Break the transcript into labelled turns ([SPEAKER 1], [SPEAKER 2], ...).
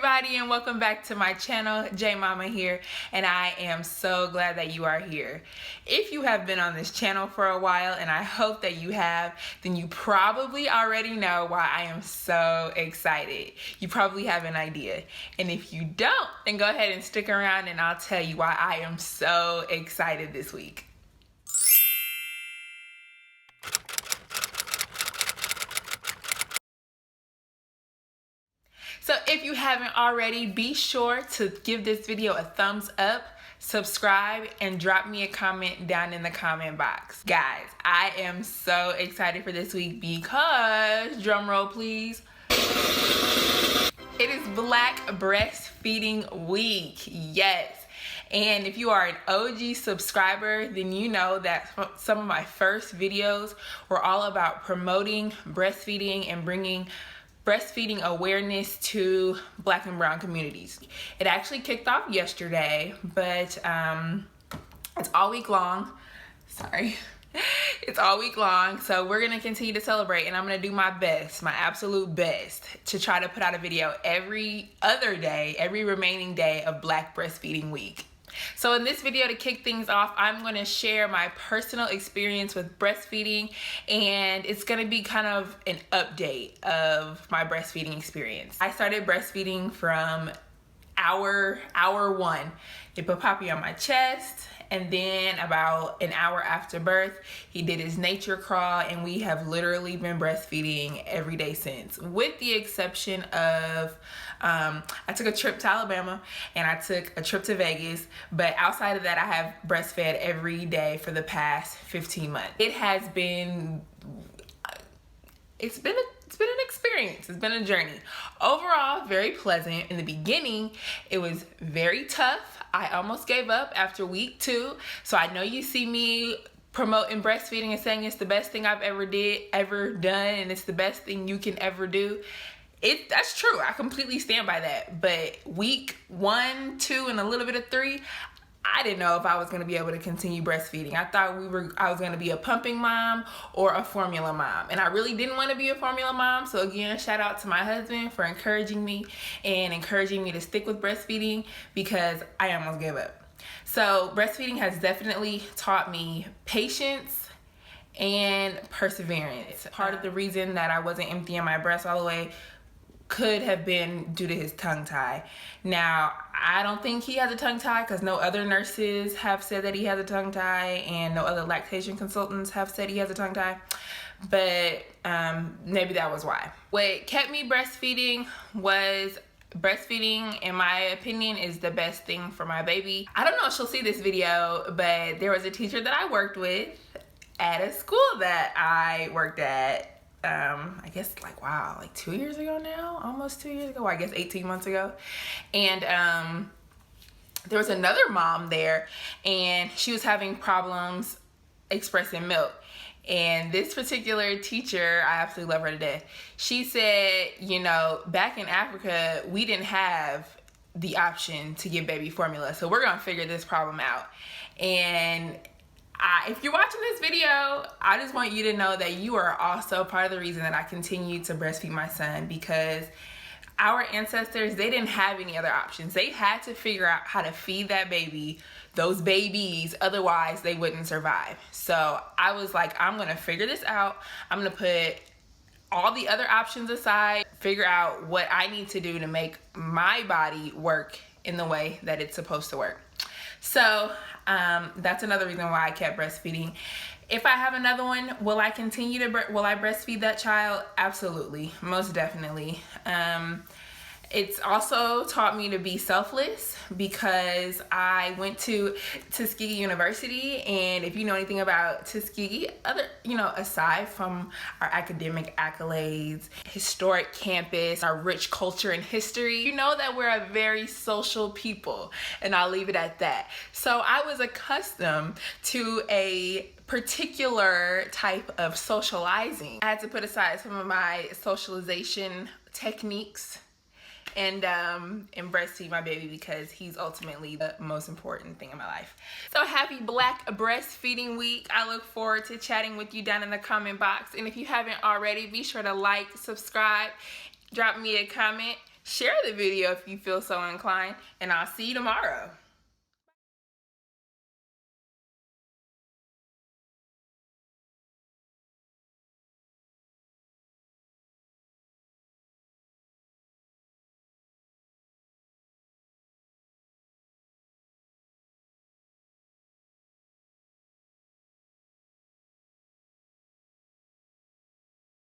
[SPEAKER 1] everybody, and welcome back to my channel. Jaemommma here, and I am so glad that you are here. If you have been on this channel for a while, and I hope that you have, then you probably already know why I am so excited. You probably have an idea, and if you don't, then go ahead and stick around and I'll tell you why I am so excited this week. So if you haven't already, be sure to give this video a thumbs up, subscribe, and drop me a comment down in the comment box. Guys, I am so excited for this week because, drum roll please, it is Black Breastfeeding Week. Yes. And if you are an OG subscriber, then you know that some of my first videos were all about promoting breastfeeding and bringing breastfeeding awareness to Black and brown communities. It actually kicked off yesterday, but it's all week long. Sorry. It's all week long, so we're gonna continue to celebrate, and I'm gonna do my best, my absolute best, to try to put out a video every other day, every remaining day of Black Breastfeeding Week. So in this video, to kick things off, I'm going to share my personal experience with breastfeeding, and it's going to be kind of an update of my breastfeeding experience. I started breastfeeding from hour one. They put Poppy on my chest, and then about an hour after birth, he did his nature crawl, and we have literally been breastfeeding every day since, with the exception of I took a trip to Alabama and I took a trip to Vegas, but outside of that, I have breastfed every day for the past 15 months. It has been, it's been an experience. It's been a journey. Overall, very pleasant. In the beginning, it was very tough. I almost gave up after week 2. So I know you see me promoting breastfeeding and saying it's the best thing I've ever done, and it's the best thing you can ever do. That's true. I completely stand by that. But week 1, 2, and a little bit of 3, I didn't know if I was going to be able to continue breastfeeding. I thought I was going to be a pumping mom or a formula mom. And I really didn't want to be a formula mom. So again, shout out to my husband for encouraging me and encouraging me to stick with breastfeeding, because I almost gave up. So breastfeeding has definitely taught me patience and perseverance. Part of the reason that I wasn't emptying my breast all the way could have been due to his tongue tie. Now, I don't think he has a tongue tie, because no other nurses have said that he has a tongue tie, and no other lactation consultants have said he has a tongue tie, but maybe that was why. What kept me breastfeeding was breastfeeding, in my opinion, is the best thing for my baby. I don't know if she'll see this video, but there was a teacher that I worked with at a school that I worked at, I guess like 2 years ago now, almost 2 years ago, I guess 18 months ago. And there was another mom there, and she was having problems expressing milk. And this particular teacher, I absolutely love her to death. She said, you know, back in Africa, we didn't have the option to give baby formula, so we're gonna figure this problem out. And if you're watching this video, I just want you to know that you are also part of the reason that I continue to breastfeed my son, because our ancestors, they didn't have any other options. They had to figure out how to feed that baby, those babies, otherwise they wouldn't survive. So I was like, I'm gonna figure this out. I'm gonna put all the other options aside, figure out what I need to do to make my body work in the way that it's supposed to work. So that's another reason why I kept breastfeeding. If I have another one, will I continue to will I breastfeed that child? Absolutely, most definitely. It's also taught me to be selfless, because I went to Tuskegee University, and if you know anything about Tuskegee, aside from our academic accolades, historic campus, our rich culture and history, you know that we're a very social people, and I'll leave it at that. So I was accustomed to a particular type of socializing. I had to put aside some of my socialization techniques and breastfeed my baby, because he's ultimately the most important thing in my life. So happy Black Breastfeeding Week. I look forward to chatting with you down in the comment box. And if you haven't already, be sure to like, subscribe, drop me a comment, Share the video if you feel so inclined, and I'll see you tomorrow.